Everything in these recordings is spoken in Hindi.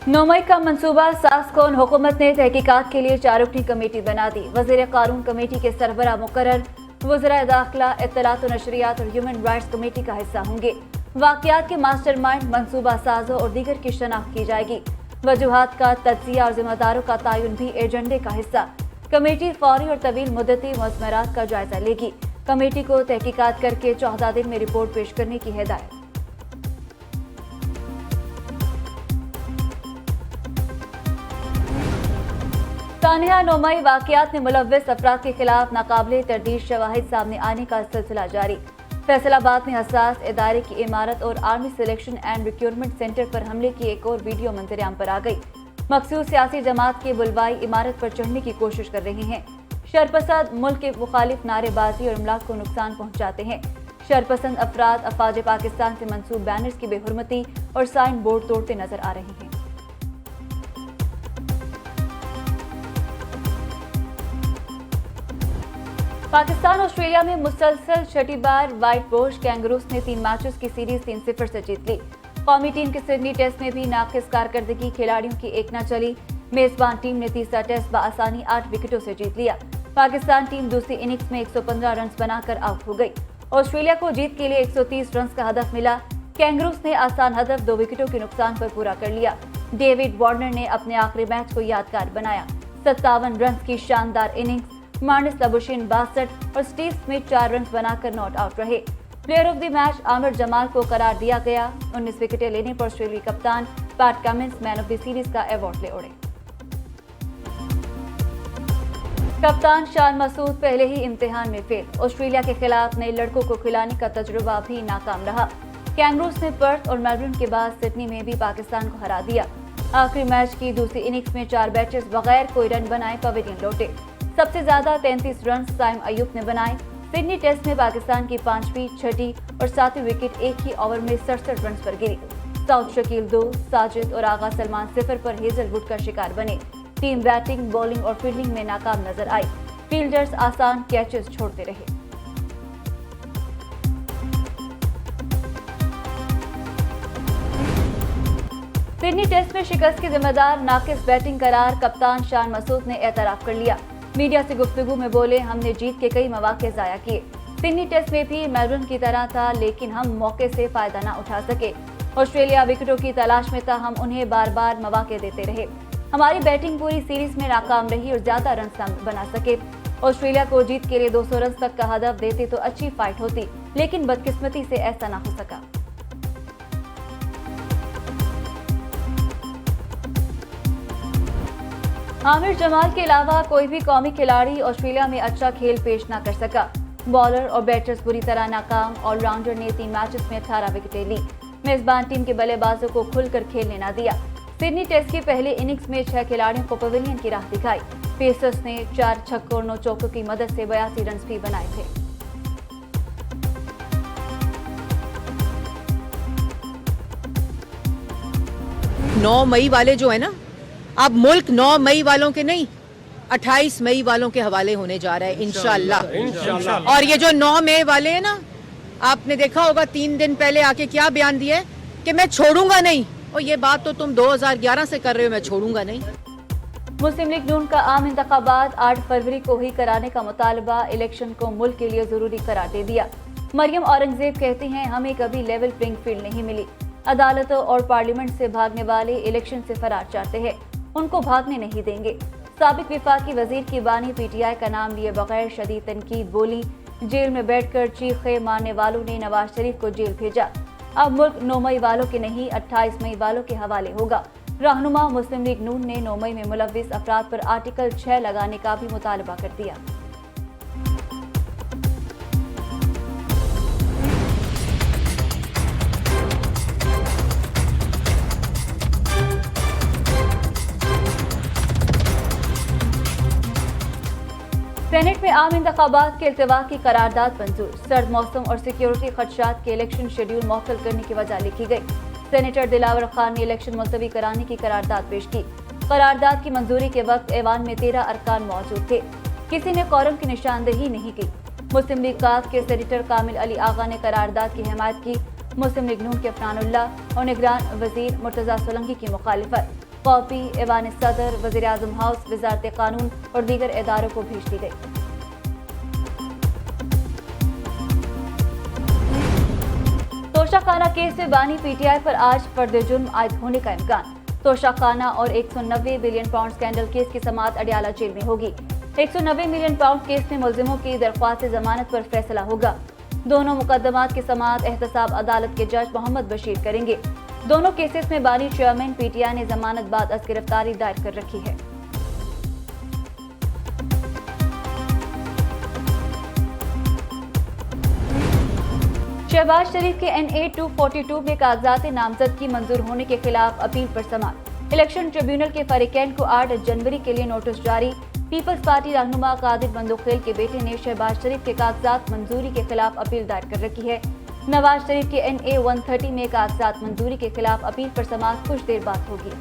9 मई का मंसूबा साज कौन हुकूमत ने तहकीकात के लिए 4 रुकनी कमेटी बना दी। वज़ीर कानून कमेटी के सरबराह मुकर्रर वज़ीर दाखिला, इत्तलात और नशरियात और ह्यूमन राइट्स कमेटी का हिस्सा होंगे। वाक़यात के मास्टरमाइंड, मंसूबा साजों और दीगर की शनाख्त की जाएगी। वजूहात का तज्जिया और जिम्मेदारों का तयन भी एजेंडे का हिस्सा। कमेटी फौरी और तवील मुद्दती मज़मरात का जायजा लेगी। कमेटी को तहकीकात करके 14 दिन में रिपोर्ट पेश करने की हिदायत। तानिया 9 मई वाक़यात में मुलव्विस अफराद के खिलाफ नाकाबिले तरदीद शवाहिद सामने आने का सिलसिला जारी। फैसलाबाद में हसास इदारे की इमारत और army selection and recruitment centre पर हमले की एक और वीडियो मंजरेआम पर आ गई। मखसूस सियासी जमात के बुलवाई इमारत पर चढ़ने की कोशिश कर रहे हैं। शरपसंद मुल्क के मुखालिफ नारेबाजी और इमलाक को नुकसान पहुंचाते हैं। शरपसंद अफराद अफवाज पाकिस्तान से मंसूब बैनर्स की बेहुरमती और साइन बोर्ड तोड़ते नजर आ रहे हैं। पाकिस्तान ऑस्ट्रेलिया में मुसलसल छठी बार व्हाइट वॉश कैंगरूज ने 3 मैचेस की सीरीज 3-0 से जीत ली। कौमी टीम के सिडनी टेस्ट में भी नाकिस कारकर्दगी खिलाड़ियों की एक न चली। मेजबान टीम ने तीसरा टेस्ट बआसानी 8 विकेटों से जीत लिया। पाकिस्तान टीम दूसरी इनिंग्स में 115 रन बनाकर आउट हो गई। ऑस्ट्रेलिया को जीत के लिए 130 रन का हदफ मिला। कैंगरूज ने आसान हदफ 2 विकेटों के नुकसान पर पूरा कर लिया। डेविड वार्नर ने अपने आखिरी मैच को यादगार बनाया। 57 रन की शानदार इनिंग्स। मार्नस लबुशिन 62 और स्टीव स्मिथ 4 रन बनाकर नॉट आउट रहे। Player of the match Aamir Jamal को करार दिया गया। 19 विकेटें लेने पर ऑस्ट्रेलियाई कप्तान PAT Cummins man of the series का अवार्ड ले उड़े। कप्तान शान मसूद पहले ही इम्तिहान में फेल। ऑस्ट्रेलिया के खिलाफ नए लड़कों को खिलाने का तजुर्बा भी नाकाम रहा। कैंगरूज ने पर्थ और मेलबर्न के बाद सिडनी में भी पाकिस्तान को हरा दिया। आखिरी मैच की दूसरी इनिंग्स में 4 बैटर्स बगैर कोई रन बनाए पवेलियन लौटे। सबसे ज्यादा 33 रन साइम अयूब ने बनाए। सिडनी टेस्ट में पाकिस्तान की 5वीं, 6ठी और 7वीं विकेट एक ही ओवर में 67 रन पर गिरी। साउथ शकील 2, साजिद और आगा सलमान 0 पर हेजलवुड का शिकार बने। टीम बैटिंग, बॉलिंग और फील्डिंग में नाकाम नजर आई। फील्डर्स आसान कैचेस छोड़ते रहे। सिडनी टेस्ट में शिकस्त के जिम्मेदार नाकिस बैटिंग करार कप्तान शान मसूद ने एतराफ कर लिया। मीडिया से गुफ्तगू में बोले, हमने जीत के कई मौके जाया किए। सिडनी टेस्ट में भी मेलबर्न की तरह था, लेकिन हम मौके से फायदा न उठा सके। ऑस्ट्रेलिया विकेटों की तलाश में था, हम उन्हें बार बार मौके देते रहे। हमारी बैटिंग पूरी सीरीज में नाकाम रही और ज्यादा रन बना सके। ऑस्ट्रेलिया को जीत के लिए 200 रन तक का हदफ देते तो अच्छी फाइट होती, लेकिन बदकिस्मती से ऐसा न हो सका। आमिर जमाल के अलावा कोई भी कौमी खिलाड़ी ऑस्ट्रेलिया में अच्छा खेल पेश न कर सका। बॉलर और बैटर्स बुरी तरह नाकाम। ऑलराउंडर ने 3 मैचेस में 18 विकेटें ली। मेजबान टीम के बल्लेबाजों को खुलकर खेलने न दिया। सिडनी टेस्ट की पहले इनिंग्स में 6 खिलाड़ियों को पवेलियन की राह दिखाई। पेसर्स ने 4 छक्कों और 9 चौकों की मदद से 82 रन भी बनाए थे। नौ मई वाले जो है ना, अब मुल्क 9 मई वालों के नहीं 28 मई वालों के हवाले होने जा रहा है इंशाल्लाह। और ये जो 9 मई वाले हैं ना, आपने देखा होगा 3 दिन पहले आके क्या बयान दिया है कि मैं छोड़ूंगा नहीं। और ये बात तो तुम 2011 से कर रहे हो, मैं छोड़ूंगा नहीं। मुस्लिम लीग नून का आम इंतखाबात 8 फरवरी को ही कराने का मुतालबा इलेक्शन को मुल्क के लिए जरूरी करार दे दिया। मरियम औरंगजेब कहती हैं, हमें कभी लेवल प्लेइंग फील्ड नहीं मिली। अदालतों और पार्लियामेंट से भागने वाले इलेक्शन से फरार चाहते हैं, उनको भागने नहीं देंगे। साबिक विफाकी वजीर की बानी PTI का नाम लिए बगैर शदीद तनकीद बोली। जेल में बैठकर चीखे मारने वालों ने नवाज शरीफ को जेल भेजा। अब मुल्क 9 मई वालों के नहीं 28 मई वालों के हवाले होगा। रहनुमा मुस्लिम लीग नून ने 9 मई में मुलव्विस अफराद पर आर्टिकल 6 लगाने का भी मुतालबा कर दिया। सेनेट में आम इंतखाबात के इल्तिवा की करारदाद मंजूर। सर्द मौसम और सिक्योरिटी खदशात के इलेक्शन शेड्यूल मौखल करने की वजह लिखी गई। सेनेटर दिलावर खान ने इलेक्शन मुलतवी कराने की करारदाद पेश की। करारदाद की मंजूरी के वक्त ऐवान में 13 अरकान मौजूद थे। किसी ने कोरम की निशानदेही नहीं की। मुस्लिम लीग काफ के सेनेटर कामिल अली आगा ने करारदाद की हिमायत की। मुस्लिम लीग नून के अफनानुल्लाह और निगरान वजीर मुर्तजा सोलंकी की मुखालिफत। कॉपी ऐवान सदर, वज़ीर आज़म हाउस, वज़ारत कानून और दीगर इदारों को भेज दी गई। तोशाखाना केस में बानी पीटीआई पर आज फर्द जुर्म आयद होने का इम्कान। तोशाखाना और 190 बिलियन पाउंड स्कैंडल केस की समाअत अडयाला जेल में होगी। 190 मिलियन पाउंड केस में मुलजिमों की दरख्वास्त जमानत पर फैसला होगा। दोनों मुकदमात की समाअत एहतसाब अदालत के जज मोहम्मद बशीर करेंगे। दोनों केसेस में बानी चेयरमैन पीटीआई ने जमानत बाद अज गिरफ्तारी दायर कर रखी है। शहबाज शरीफ के NA 242 में कागजात नामजदगी मंजूर होने के खिलाफ अपील पर समाअत। इलेक्शन ट्रिब्यूनल के फरीकैन को 8 जनवरी के लिए नोटिस जारी। पीपल्स पार्टी रहनुमा कादिर बंदूखेल के बेटे ने शहबाज शरीफ के कागजात मंजूरी के खिलाफ अपील दायर कर रखी है। नवाज शरीफ के NA 130 में कागजात मंजूरी के खिलाफ अपील पर समाअत कुछ देर बाद होगी।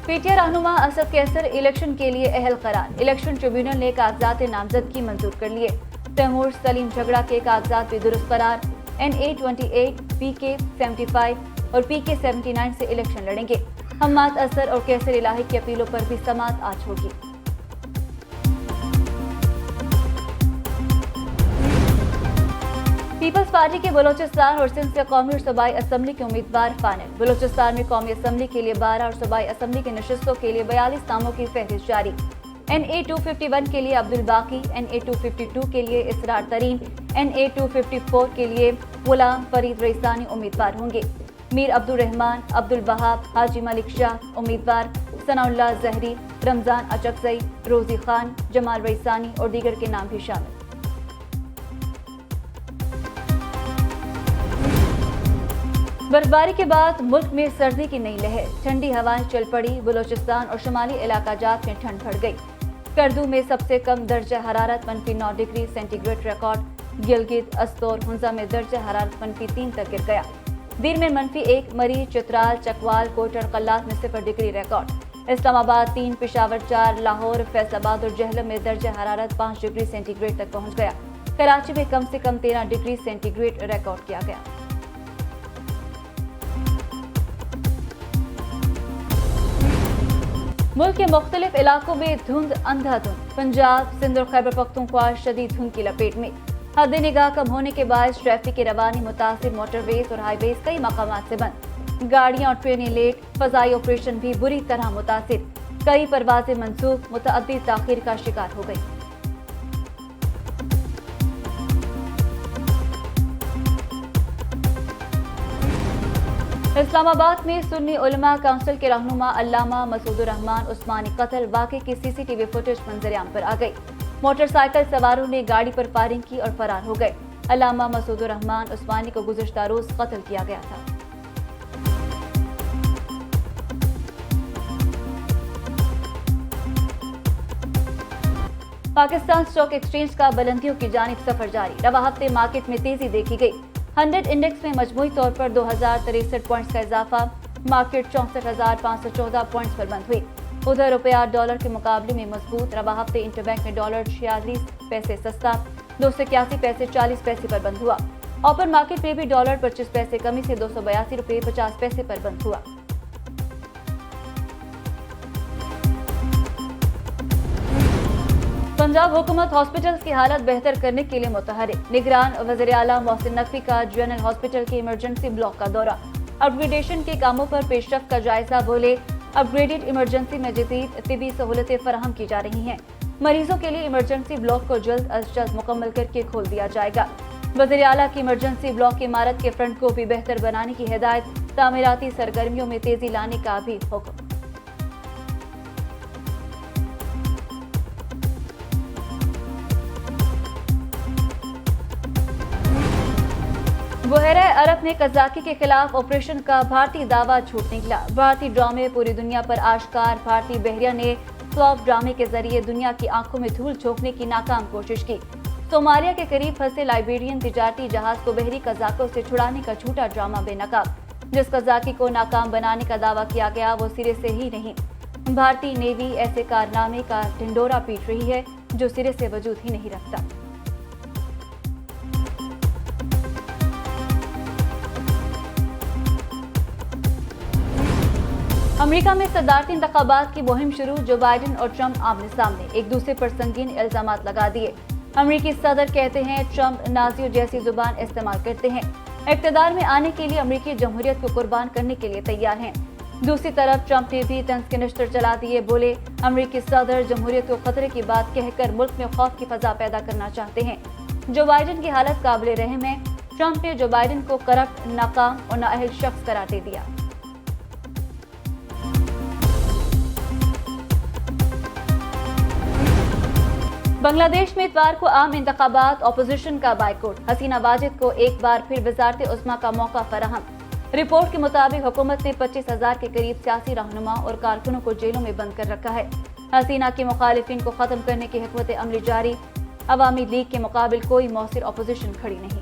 पीटीआई रहनुमा असद कैसर इलेक्शन के लिए अहल करार। इलेक्शन ट्रिब्यूनल ने कागजात नामजदगी मंजूर कर लिए। तैमूर सलीम झगड़ा के कागजात भी दुरुस्त करार। NA 28, PK 75 और PK 79 से इलेक्शन लड़ेंगे। हम्माद असर और कैसर इलाही की अपीलों पर भी समाअत आज होगी। पीपल्स पार्टी के बलोचिस्तान और सिंध से कौमी और सूबाई असम्बली के उम्मीदवार फाइनल। बलोचिस्तान में कौमी असम्बली के लिए 12 और सूबाई असम्बली की नशिस्तों के लिए 42 नामों की फहरिस्त जारी। NA 251 के लिए अब्दुल बाकी, NA 252 के लिए इसरार तरीन, NA 254 के लिए गुलाम फरीद रईसानी उम्मीदवार होंगे। मीर अब्दुल रहमान, अब्दुल वहाब, हाजी मलिक शाह उम्मीदवार, सनाउल्लाह जहरी, रमजान अचकजई, रोजी खान, जमाल रईसानी और दीगर के नाम भी शामिल। बर्फबारी के बाद मुल्क में सर्दी की नई लहर। ठंडी हवाएं चल पड़ी। बलोचिस्तान और शुमाली इलाका जात में ठंड बढ़ गई। करदू में सबसे कम दर्जा हरारत -9 degree centigrade record. Gilgit, Astore, Hunza में दर्जा हरारत -3 तक गिर गया। दीर में -1, मरी, चित्राल, चकवाल, कोटर, कल्लात में 0 डिग्री रिकॉर्ड। इस्लामाबाद 3, पेशावर 4, लाहौर, फैसलाबाद और जहलम में दर्जा हरारत 5 डिग्री सेंटीग्रेड तक पहुंच गया। कराची में कम से कम 13 डिग्री सेंटीग्रेड रिकॉर्ड किया गया। मुल्क के मुख्तलिफ इलाकों में धुंध अंधाधुंध। पंजाब, सिंध और खैबर पख्तूनख्वा शदीद धुंध की लपेट में। हद निगाह कम होने के बाद ट्रैफिक की रवानी मुतासिर। मोटरवेज और हाईवेज कई मकामात से बंद। गाड़ियां और ट्रेनें लेट। फजाई ऑपरेशन भी बुरी तरह मुतासिर। कई परवाजें मनसूख, मुतअद्दिद ताखीर का शिकार हो गई। इस्लामाबाद में सुन्नी उलमा काउंसिल के रहनुमा अल्लामा मसूद रहमान उस्मानी कत्ल वाक़े की CCTV फुटेज मंजरेआम पर आ गई। मोटरसाइकिल सवारों ने गाड़ी पर फायरिंग की और फरार हो गए। अल्लामा मसूद रहमान उस्मानी को गुज़िश्ता रोज कत्ल किया गया था। पाकिस्तान स्टॉक एक्सचेंज का बुलंदियों की जानिब सफर जारी। रवा हफ्ते मार्केट में तेजी देखी गई। 100 इंडेक्स में मजमूई तौर पर 2063 पॉइंट्स का इजाफा। मार्केट 64,514 पॉइंट्स पर बंद हुई। उधर रुपया डॉलर के मुकाबले में मजबूत। रवा हफ्ते इंटरबैंक में डॉलर 46 पैसे सस्ता 281 पैसे 40 पैसे पर बंद हुआ। ओपन मार्केट में भी डॉलर 25 पैसे कमी से 282 रुपये 50 पैसे पर बंद हुआ। पंजाब हुकूमत हॉस्पिटल्स की हालत बेहतर करने के लिए मुतहरिक। निगरान वज़ीर आला मोहसिन नकवी का जनरल हॉस्पिटल के इमरजेंसी ब्लॉक का दौरा। अपग्रेडेशन के कामों पर पेशरफ्त का जायजा। बोले, अपग्रेडेड इमरजेंसी में जदीद तिबी सहूलतें फराहम की जा रही हैं। मरीजों के लिए इमरजेंसी ब्लॉक को जल्द अज जल्द मुकम्मल करके खोल दिया जाएगा। वज़ीर आला की इमरजेंसी ब्लॉक की इमारत के फ्रंट को भी बेहतर बनाने की हिदायत। तामीराती सरगर्मियों में तेजी लाने का भी हुक्म। बहरे अरब में कज़ाकी के खिलाफ ऑपरेशन का भारतीय दावा झूठ निकला। भारतीय ड्रामे पूरी दुनिया पर आश्कार। भारतीय बहरिया ने फ्लॉप ड्रामे के जरिए दुनिया की आंखों में धूल झोंकने की नाकाम कोशिश की। सोमालिया के करीब फंसे लाइबेरियन तिजारती जहाज को बहरी कज़ाकों से छुड़ाने का झूठा ड्रामा बेनकाब। जिस कज़ाकी को नाकाम बनाने का दावा किया गया वो सिरे से ही नहीं। भारतीय नेवी ऐसे कारनामे का ढिंडोरा पीट रही है जो सिरे से वजूद ही नहीं रखता। अमेरिका में सदारती इंतखाबात की मुहिम शुरू। जो बाइडेन और ट्रंप आमने सामने, एक दूसरे पर संगीन इल्जामात लगा दिए। अमेरिकी सदर कहते हैं ट्रंप नाजियों जैसी जुबान इस्तेमाल करते हैं। इक़्तिदार में आने के लिए अमेरिकी जमहूरियत को कुर्बान करने के लिए तैयार हैं। दूसरी तरफ ट्रंप ने भी तंज के निश्तर चला दिए। बोले, अमेरिकी सदर जमहूरियत को खतरे की बात कहकर मुल्क में खौफ की फजा पैदा करना चाहते हैं। जो बाइडेन की हालत काबिल रहम है। ट्रंप ने जो बाइडेन को करप्ट, नाकाम और नाअहल शख्स करार दे दिया। बांग्लादेश में इतवार को आम इंतखाबात, ऑपोजिशन का बाइकआउट। हसीना वाजिद को एक बार फिर वज़ारत उज़्मा का मौका फराहम। रिपोर्ट के मुताबिक हुकूमत ने 25,000 के करीब सियासी रहनुमा और कारकुनों को जेलों में बंद कर रखा है। हसीना के मुखालिफिन को खत्म करने की हिकमत अमली जारी। अवामी लीग के मुकाबिल कोई मौसिर ऑपोजिशन खड़ी नहीं।